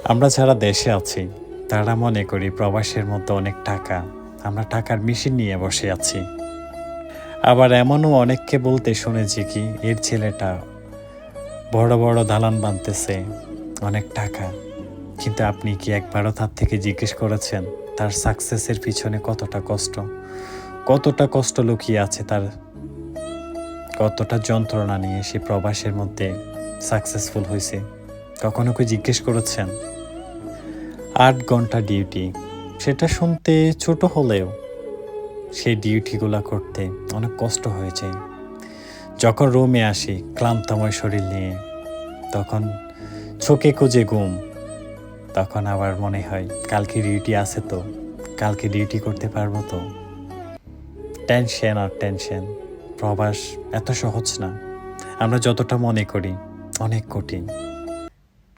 আমরা যারা দেশে আছি তারা মনে করি প্রবাসের মধ্যে অনেক টাকা, আমরা টাকার মেশিন নিয়ে বসে আছি। আবার এমনও অনেককে বলতে শুনেছি কি এর ছেলেটা বড় বড় দালান বাঁধতেছে, অনেক টাকা। কিন্তু আপনি কি একবারও তার থেকে জিজ্ঞেস করেছেন তার সাকসেসের পিছনে কতটা কষ্ট লুকিয়ে আছে, তার কতটা যন্ত্রণা নিয়ে সে প্রবাসের মধ্যে সাকসেসফুল হয়েছে? কখনো কি জিজ্ঞেস করেছেন? ৮ ঘন্টা ডিউটি, সেটা শুনতে ছোট হলেও সেই ডিউটিগুলো করতে অনেক কষ্ট হয়ে যায়। যখন রুমে আসি ক্লান্তময় শরীর নিয়ে, তখন চোখে খুঁজে ঘুম, তখন আবার মনে হয় কালকে ডিউটি আছে তো, কালকে ডিউটি করতে পারবো তো। টেনশন আর টেনশন। প্রবাস এত সহজ না, আমরা যতটা মনে করি অনেক কঠিন।